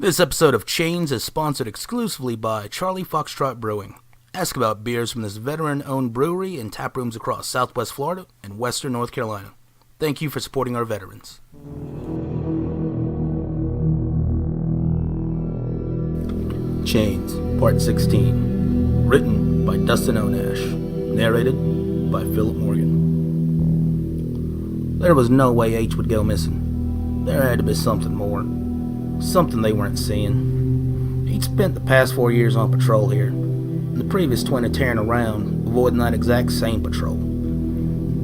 This episode of Chains is sponsored exclusively by Charlie Foxtrot Brewing. Ask about beers from this veteran-owned brewery and tap rooms across Southwest Florida and Western North Carolina. Thank you for supporting our veterans. Chains, Part 16. Written by Dustin Dhonash. Narrated by Philip Morgan. There was no way H would go missing. There had to be something more. Something they weren't seeing. He'd spent the past 4 years on patrol here, and the previous 20 tearing around, avoiding that exact same patrol.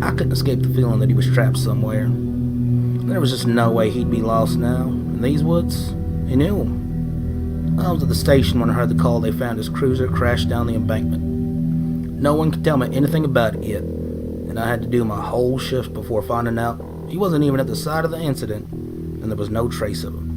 I couldn't escape the feeling that he was trapped somewhere. There was just no way he'd be lost now. In these woods, he knew him. I was at the station when I heard the call they found his cruiser crashed down the embankment. No one could tell me anything about it yet, and I had to do my whole shift before finding out he wasn't even at the site of the incident, and there was no trace of him.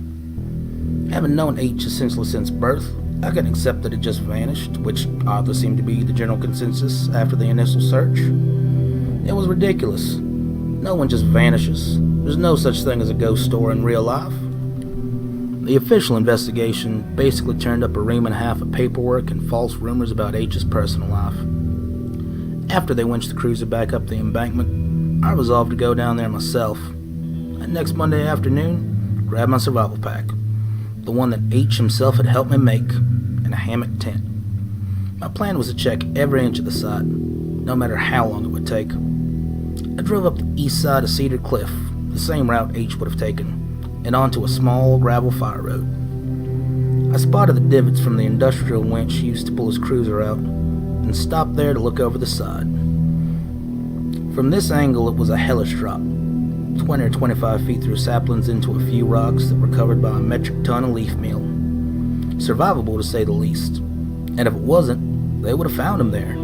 Having known H essentially since birth, I couldn't accept that it just vanished, which oddly seemed to be the general consensus after the initial search. It was ridiculous. No one just vanishes. There's no such thing as a ghost story in real life. The official investigation basically turned up a ream and a half of paperwork and false rumors about H's personal life. After they winched the cruiser back up the embankment, I resolved to go down there myself. And next Monday afternoon, grab my survival pack. The one that H himself had helped me make, in a hammock tent. My plan was to check every inch of the site, no matter how long it would take. I drove up the east side of Cedar Cliff, the same route H would have taken, and onto a small gravel fire road. I spotted the divots from the industrial winch used to pull his cruiser out, and stopped there to look over the side. From this angle it was a hellish drop, 20 or 25 feet through saplings into a few rocks that were covered by a metric ton of leaf meal. Survivable to say the least, and if it wasn't, they would have found him there.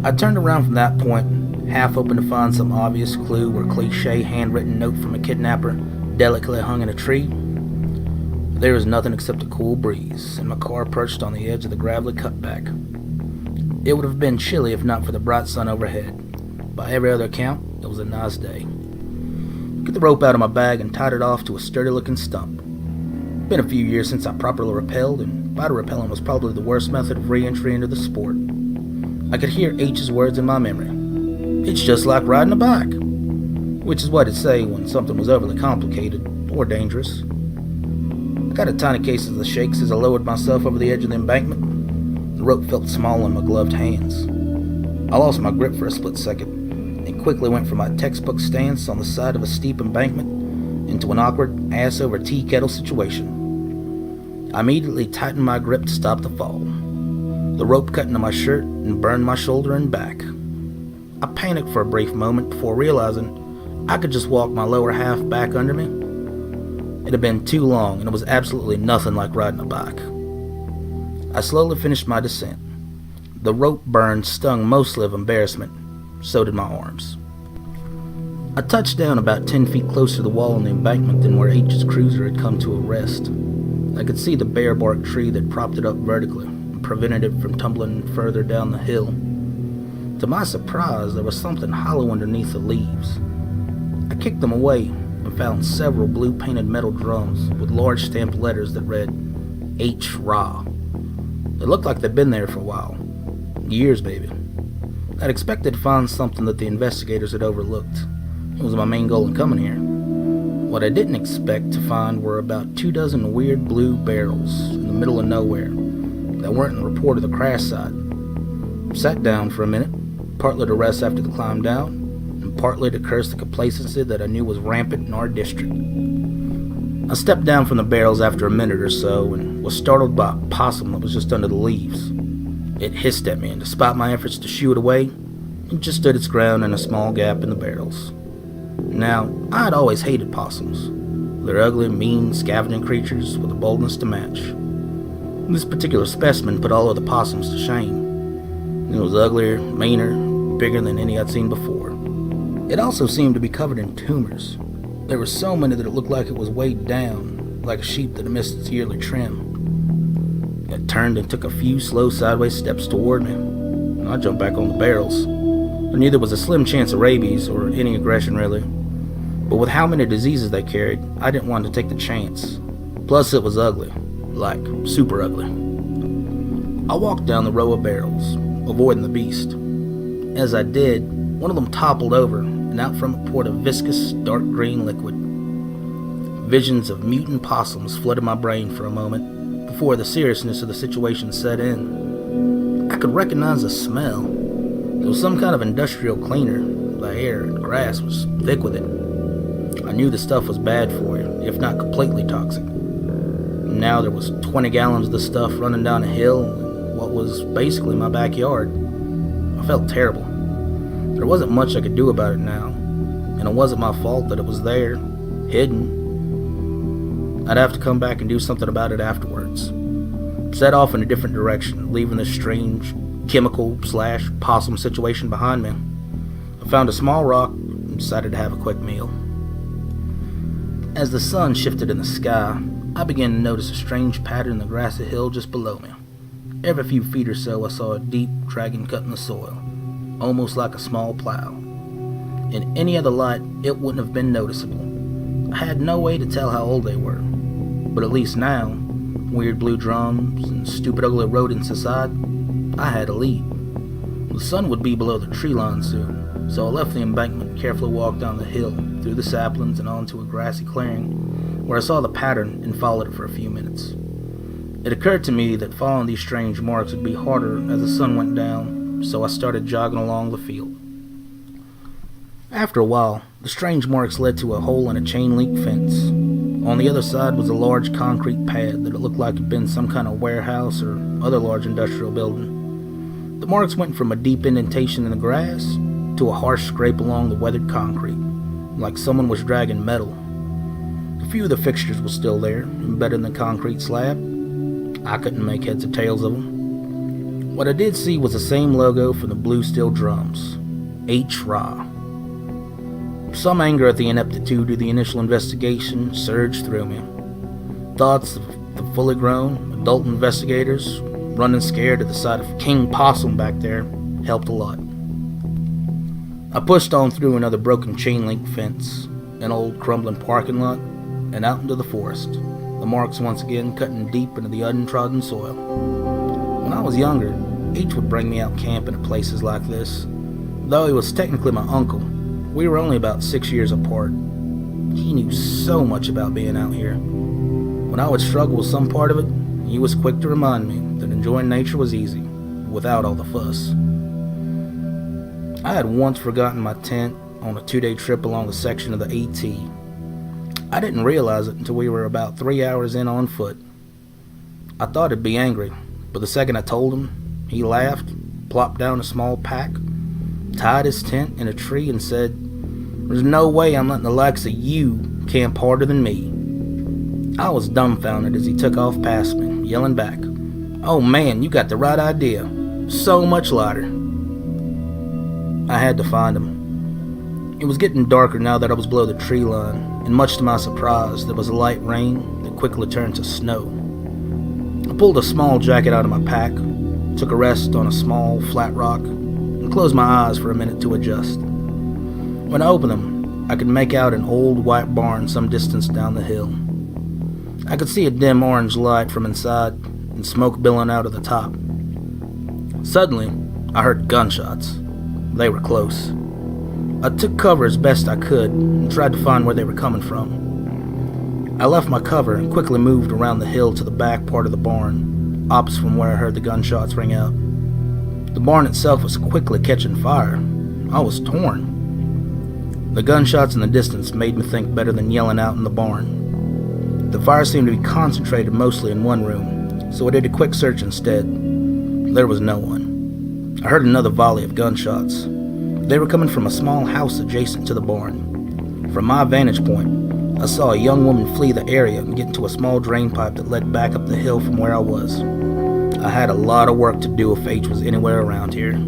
I turned around from that point, half hoping to find some obvious clue or cliche handwritten note from a kidnapper delicately hung in a tree. But there was nothing except a cool breeze, and my car perched on the edge of the gravelly cutback. It would have been chilly if not for the bright sun overhead. By every other account, it was a nice day. Get the rope out of my bag and tied it off to a sturdy-looking stump. Been a few years since I properly rappelled, and body rappelling was probably the worst method of re-entry into the sport. I could hear H's words in my memory. It's just like riding a bike, which is what it'd say when something was overly complicated or dangerous. I got a tiny case of the shakes as I lowered myself over the edge of the embankment. The rope felt small in my gloved hands. I lost my grip for a split second, and quickly went from my textbook stance on the side of a steep embankment into an awkward ass-over-tea kettle situation. I immediately tightened my grip to stop the fall. The rope cut into my shirt and burned my shoulder and back. I panicked for a brief moment before realizing I could just walk my lower half back under me. It had been too long, and it was absolutely nothing like riding a bike. I slowly finished my descent. The rope burn stung mostly of embarrassment. So did my arms. I touched down about 10 feet closer to the wall on the embankment than where H's cruiser had come to a rest. I could see the bare bark tree that propped it up vertically and prevented it from tumbling further down the hill. To my surprise, there was something hollow underneath the leaves. I kicked them away and found several blue-painted metal drums with large stamped letters that read, H. Ra. They looked like they'd been there for a while. Years, maybe. I'd expected to find something that the investigators had overlooked. It was my main goal in coming here. What I didn't expect to find were about 24 weird blue barrels in the middle of nowhere that weren't in the report of the crash site. Sat down for a minute, partly to rest after the climb down, and partly to curse the complacency that I knew was rampant in our district. I stepped down from the barrels after a minute or so and was startled by a possum that was just under the leaves. It hissed at me, and despite my efforts to shoo it away, it just stood its ground in a small gap in the barrels. Now, I had always hated possums. They're ugly, mean, scavenging creatures with a boldness to match. This particular specimen put all other possums to shame. It was uglier, meaner, bigger than any I'd seen before. It also seemed to be covered in tumors. There were so many that it looked like it was weighed down, like a sheep that had missed its yearly trim. It turned and took a few slow sideways steps toward me. I jumped back on the barrels. I knew there was a slim chance of rabies, or any aggression really. But with how many diseases they carried, I didn't want to take the chance. Plus it was ugly. Like, super ugly. I walked down the row of barrels, avoiding the beast. As I did, one of them toppled over, and out from it poured a viscous, dark green liquid. Visions of mutant possums flooded my brain for a moment, before the seriousness of the situation set in. I could recognize the smell. It was some kind of industrial cleaner. The air and grass was thick with it. I knew the stuff was bad for you, if not completely toxic. Now there was 20 gallons of the stuff running down a hill in what was basically my backyard. I felt terrible. There wasn't much I could do about it now, and it wasn't my fault that it was there, hidden. I'd have to come back and do something about it afterwards. Set off in a different direction, leaving this strange chemical/possum situation behind me. I found a small rock and decided to have a quick meal. As the sun shifted in the sky, I began to notice a strange pattern in the grassy hill just below me. Every few feet or so I saw a deep, dragging cut in the soil, almost like a small plow. In any other light, it wouldn't have been noticeable. I had no way to tell how old they were, but at least now, weird blue drums and stupid ugly rodents aside, I had a lead. The sun would be below the tree line soon, so I left the embankment and carefully walked down the hill, through the saplings and onto a grassy clearing, where I saw the pattern and followed it for a few minutes. It occurred to me that following these strange marks would be harder as the sun went down, so I started jogging along the field. After a while, the strange marks led to a hole in a chain-link fence. On the other side was a large concrete pad that it looked like it had been some kind of warehouse or other large industrial building. The marks went from a deep indentation in the grass to a harsh scrape along the weathered concrete, like someone was dragging metal. A few of the fixtures were still there, embedded in the concrete slab. I couldn't make heads or tails of them. What I did see was the same logo from the blue steel drums, H-Ra. Some anger at the ineptitude of the initial investigation surged through me. Thoughts of the fully grown adult investigators running scared at the sight of King Possum back there helped a lot. I pushed on through another broken chain-link fence, an old crumbling parking lot, and out into the forest, the marks once again cutting deep into the untrodden soil. When I was younger, H would bring me out camping at places like this. Though he was technically my uncle, we were only about 6 years apart. He knew so much about being out here. When I would struggle with some part of it, he was quick to remind me that enjoying nature was easy, without all the fuss. I had once forgotten my tent on a 2-day trip along a section of the AT. I didn't realize it until we were about 3 hours in on foot. I thought he'd be angry, but the second I told him, he laughed, plopped down a small pack, tied his tent in a tree and said, "There's no way I'm letting the likes of you camp harder than me." I was dumbfounded as he took off past me, yelling back, "Oh man, you got the right idea. So much lighter." I had to find him. It was getting darker now that I was below the tree line, and much to my surprise, there was a light rain that quickly turned to snow. I pulled a small jacket out of my pack, took a rest on a small, flat rock, and closed my eyes for a minute to adjust. When I opened them, I could make out an old white barn some distance down the hill. I could see a dim orange light from inside, and smoke billowing out of the top. Suddenly, I heard gunshots. They were close. I took cover as best I could and tried to find where they were coming from. I left my cover and quickly moved around the hill to the back part of the barn, opposite from where I heard the gunshots ring out. The barn itself was quickly catching fire. I was torn. The gunshots in the distance made me think better than yelling out in the barn. The fire seemed to be concentrated mostly in one room, so I did a quick search instead. There was no one. I heard another volley of gunshots. They were coming from a small house adjacent to the barn. From my vantage point, I saw a young woman flee the area and get into a small drain pipe that led back up the hill from where I was. I had a lot of work to do if H was anywhere around here.